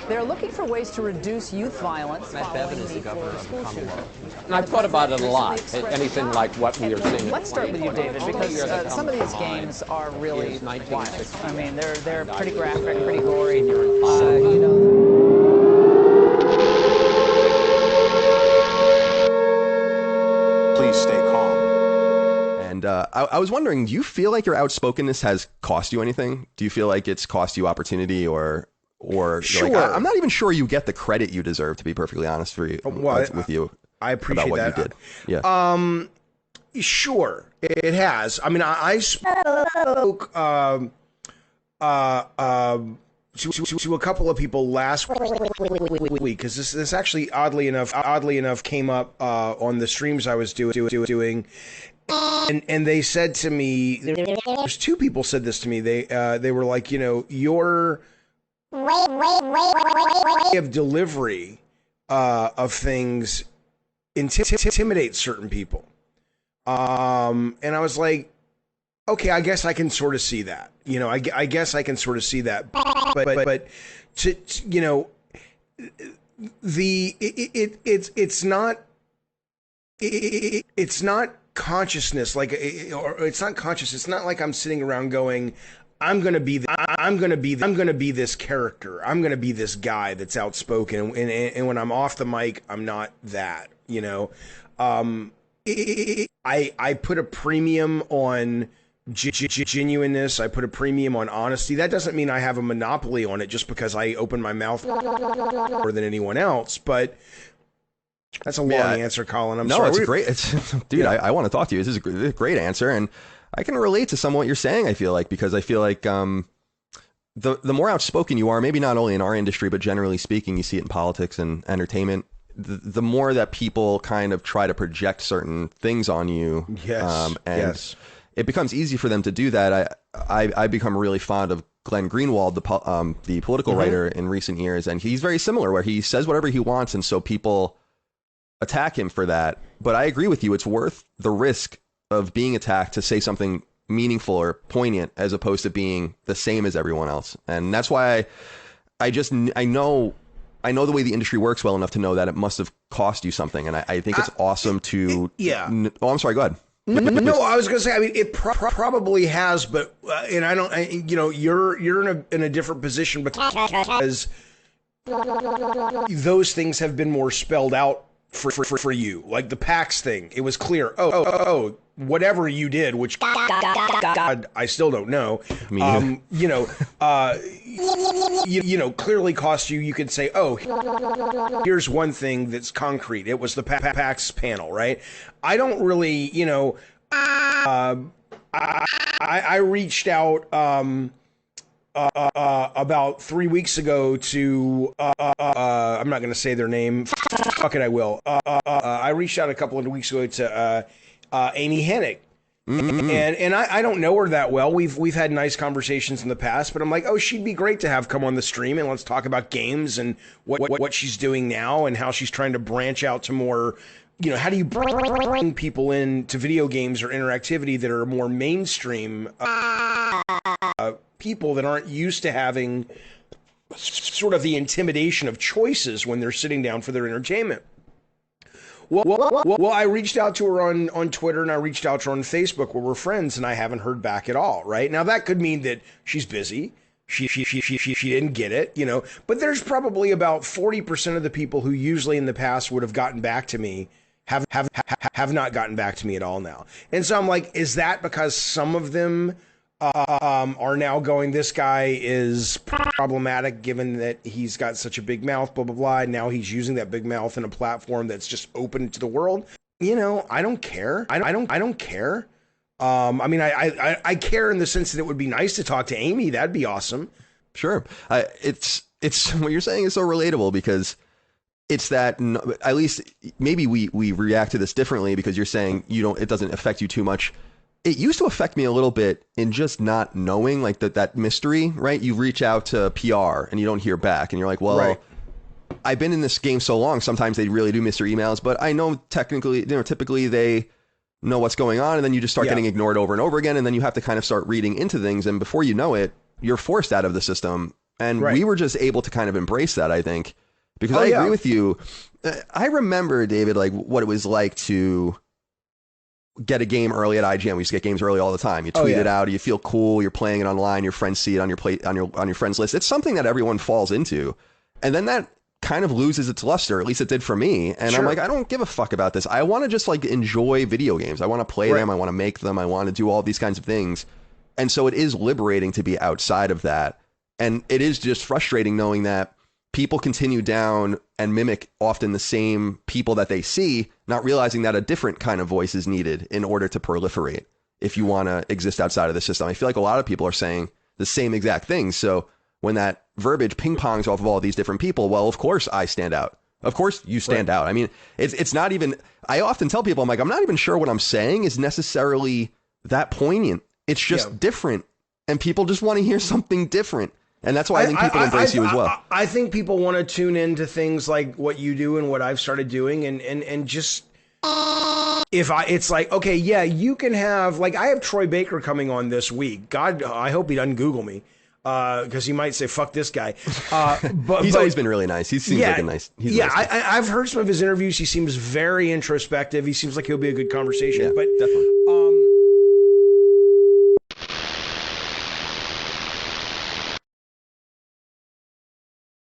They're looking for ways to reduce youth violence following the Florida school shooting. And I've thought about it a lot, anything like what we are seeing. Let's start with you, David, because some of these games are really wild. I mean, they're pretty graphic, pretty gory. You know. Please stay calm. And I was wondering, do you feel like your outspokenness has cost you anything? Do you feel like it's cost you opportunity, or sure. Like, I'm not even sure you get the credit you deserve, to be perfectly honest for you with you. I appreciate about what that. You did. Yeah. Sure, it has. I mean, I spoke to a couple of people last week because this actually oddly enough came up on the streams I was doing. And they said to me, there's two people said this to me. They were like, you know, your way of delivery of things intimidates certain people. And I was like, okay, I guess I can sort of see that. You know, I guess I can sort of see that. But to you know, it's not consciousness, like, or it's not conscious. It's not like I'm sitting around going, I'm gonna be this character. I'm gonna be this guy that's outspoken, and when I'm off the mic, I'm not that. You know, I put a premium on genuineness. I put a premium on honesty. That doesn't mean I have a monopoly on it just because I open my mouth more than anyone else, but. That's a long answer, Colin. I'm sorry. No, it's great. Dude, yeah. I want to talk to you. This is a great answer, and I can relate to some of what you're saying, I feel like, because I feel like the more outspoken you are, maybe not only in our industry, but generally speaking, you see it in politics and entertainment, the more that people kind of try to project certain things on you. Yes. And it becomes easy for them to do that. I become really fond of Glenn Greenwald, the political writer in recent years, and he's very similar, where he says whatever he wants, and so people attack him for that. But I agree with you. It's worth the risk of being attacked to say something meaningful or poignant, as opposed to being the same as everyone else. And that's why I know the way the industry works well enough to know that it must have cost you something. And I think it's awesome to... Oh, I'm sorry. Go ahead. No, I was going to say, I mean, it probably has, but, and you know, you're in a different position because those things have been more spelled out for you, like the PAX thing. It was clear. Oh, whatever you did, which God, I still don't know. You know, you know, clearly cost you. You could say, oh, here's one thing that's concrete. It was the PAX panel, right? I don't really, you know, I reached out about 3 weeks ago to I'm not going to say their name. Fuck it, I will. I reached out a couple of weeks ago to Amy Hennig. And I don't know her that well. We've had nice conversations in the past, but I'm like, oh, she'd be great to have come on the stream and let's talk about games and what she's doing now and how she's trying to branch out to more, you know, how do you bring people into video games or interactivity that are more mainstream people that aren't used to having sort of the intimidation of choices when they're sitting down for their entertainment. Well, I reached out to her on Twitter, and I reached out to her on Facebook, where we're friends, and I haven't heard back at all, right? Now, that could mean that she's busy. She didn't get it, you know, but there's probably about 40% of the people who usually in the past would have gotten back to me have not gotten back to me at all now. And so I'm like, is that because some of them are now going, this guy is problematic given that he's got such a big mouth, blah, blah, blah. And now he's using that big mouth in a platform that's just open to the world. You know, I don't care. I don't care. I mean, I care in the sense that it would be nice to talk to Amy. That'd be awesome. Sure. It's what you're saying is so relatable, because it's that, at least maybe we react to this differently, because you're saying it doesn't affect you too much. It used to affect me a little bit in just not knowing, like that mystery, right? You reach out to PR and you don't hear back, and you're like, well, right. I've been in this game so long. Sometimes they really do mystery emails, but I know typically they know what's going on, and then you just start getting ignored over and over again, and then you have to kind of start reading into things, and before you know it, you're forced out of the system. And Right. we were just able to kind of embrace that, I think, because Oh, I yeah. agree with you. I remember, David, like what it was like to get a game early at IGN. We used to get games early all the time. You tweet it out, you feel cool, you're playing it online, your friends see it on your on your friends list. It's something that everyone falls into. And then that kind of loses its luster, at least it did for me. And I'm like, I don't give a fuck about this. I want to just like enjoy video games. I want to play them, I want to make them, I want to do all these kinds of things. And so it is liberating to be outside of that. And it is just frustrating knowing that people continue down and mimic often the same people that they see, not realizing that a different kind of voice is needed in order to proliferate if you want to exist outside of the system. I feel like a lot of people are saying the same exact things. So when that verbiage ping pongs off of all these different people, well, of course I stand out. Of course you stand out. I mean, it's not even, I often tell people, I'm like, I'm not even sure what I'm saying is necessarily that poignant. It's just different. And people just want to hear something different. And that's why I think people embrace you as well. I think people want to tune into things like what you do and what I've started doing, and just it's like, okay, yeah, you can have, like, I have Troy Baker coming on this week. God, I hope he doesn't Google me, because he might say, fuck this guy. But he's always been really nice. He seems like a nice. He's a nice guy. I've heard some of his interviews. He seems very introspective. He seems like he'll be a good conversation. Yeah, but definitely.